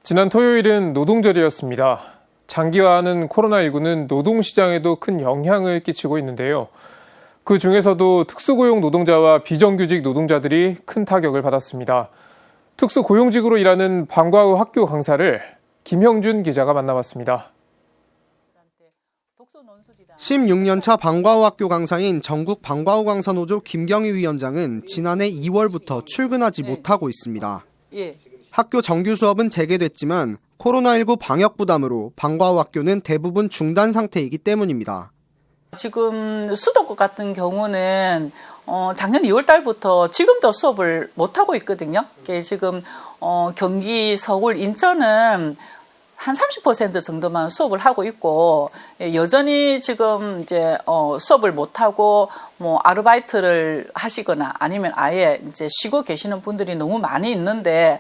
지난 토요일은 노동절이었습니다. 장기화하는 코로나19는 노동시장에도 큰 영향을 끼치고 있는데요. 그 중에서도 특수고용 노동자와 비정규직 노동자들이 큰 타격을 받았습니다. 특수고용직으로 일하는 방과 후 학교 강사를 김형준 기자가 만나봤습니다. 16년차 방과 후 학교 강사인 전국 방과 후 강사 노조 김경희 위원장은 지난해 2월부터 출근하지 못하고 있습니다. 학교 정규 수업은 재개됐지만 코로나19 방역 부담으로 방과 후 학교는 대부분 중단 상태이기 때문입니다. 지금 수도권 같은 경우는 작년 2월 달부터 지금도 수업을 못하고 있거든요. 지금 경기, 서울, 인천은 한 30% 정도만 수업을 하고 있고, 여전히 지금 이제 수업을 못하고 뭐 아르바이트를 하시거나 아니면 아예 이제 쉬고 계시는 분들이 너무 많이 있는데,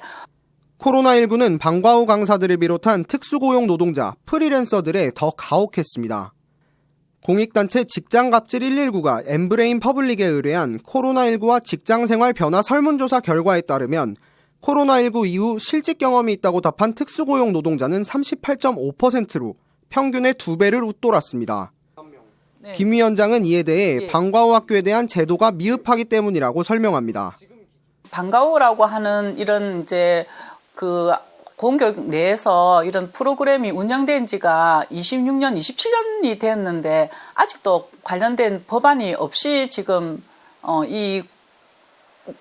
코로나19는 방과 후 강사들을 비롯한 특수고용 노동자, 프리랜서들에 더 가혹했습니다. 공익단체 직장갑질 119가 엠브레인 퍼블릭에 의뢰한 코로나19와 직장생활 변화 설문조사 결과에 따르면 코로나19 이후 실직 경험이 있다고 답한 특수고용 노동자는 38.5%로 평균의 2배를 웃돌았습니다. 김 위원장은 이에 대해 방과 후 학교에 대한 제도가 미흡하기 때문이라고 설명합니다. 방과 후라고 하는 이런 이제 그 공교육 내에서 이런 프로그램이 운영된 지가 26년, 27년이 됐는데 아직도 관련된 법안이 없이 지금 이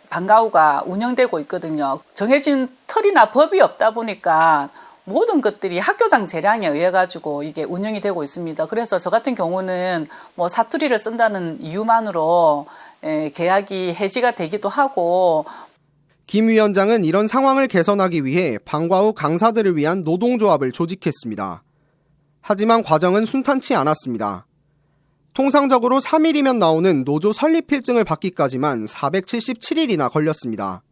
방과 후가 운영되고 있거든요. 정해진 틀이나 법이 없다 보니까 모든 것들이 학교장 재량에 의해 가지고 이게 운영이 되고 있습니다. 그래서 저 같은 경우는 뭐 사투리를 쓴다는 이유만으로 계약이 해지가 되기도 하고. 김 위원장은 이런 상황을 개선하기 위해 방과 후 강사들을 위한 노동조합을 조직했습니다. 하지만 과정은 순탄치 않았습니다. 통상적으로 3일이면 나오는 노조 설립 필증을 받기까지만 477일이나 걸렸습니다.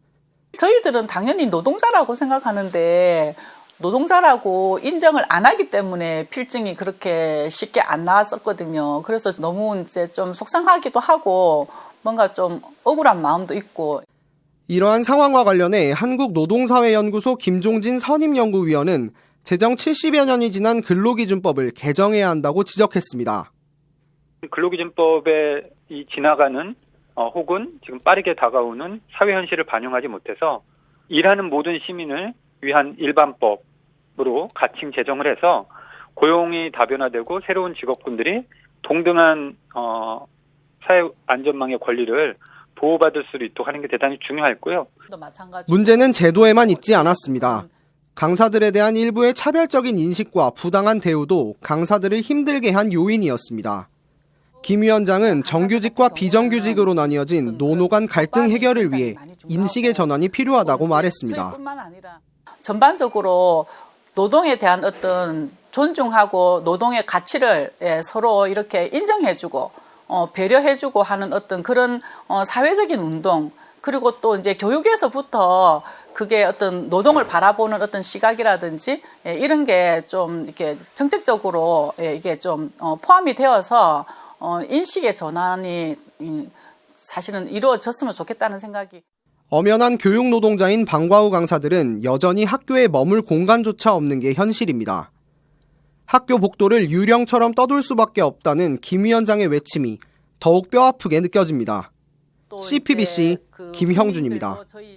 저희들은 당연히 노동자라고 생각하는데 노동자라고 인정을 안 하기 때문에 필증이 그렇게 쉽게 안 나왔었거든요. 그래서 너무 이제 좀 속상하기도 하고 뭔가 좀 억울한 마음도 있고. 이러한 상황과 관련해 한국노동사회연구소 김종진 선임연구위원은 제정 70여 년이 지난 근로기준법을 개정해야 한다고 지적했습니다. 근로기준법에 지나가는 혹은 지금 빠르게 다가오는 사회 현실을 반영하지 못해서 일하는 모든 시민을 위한 일반법으로 가칭 제정을 해서 고용이 다변화되고 새로운 직업군들이 동등한 사회 안전망의 권리를 보호받을 수 있도록 하는 게 대단히 중요했고요. 문제는 제도에만 있지 않았습니다. 강사들에 대한 일부의 차별적인 인식과 부당한 대우도 강사들을 힘들게 한 요인이었습니다. 김 위원장은 정규직과 비정규직으로 나뉘어진 노노 간 갈등 해결을 위해 인식의 전환이 필요하다고 말했습니다. 전반적으로 노동에 대한 어떤 존중하고 노동의 가치를 서로 이렇게 인정해주고 배려해주고 하는 어떤 그런 사회적인 운동, 그리고 또 이제 교육에서부터 그게 어떤 노동을 바라보는 어떤 시각이라든지 이런 게 좀 이렇게 정책적으로 이게 좀 포함이 되어서 인식의 전환이 사실은 이루어졌으면 좋겠다는 생각이. 엄연한 교육 노동자인 방과 후 강사들은 여전히 학교에 머물 공간조차 없는 게 현실입니다. 학교 복도를 유령처럼 떠돌 수밖에 없다는 김 위원장의 외침이 더욱 뼈아프게 느껴집니다. CPBC 김형준입니다.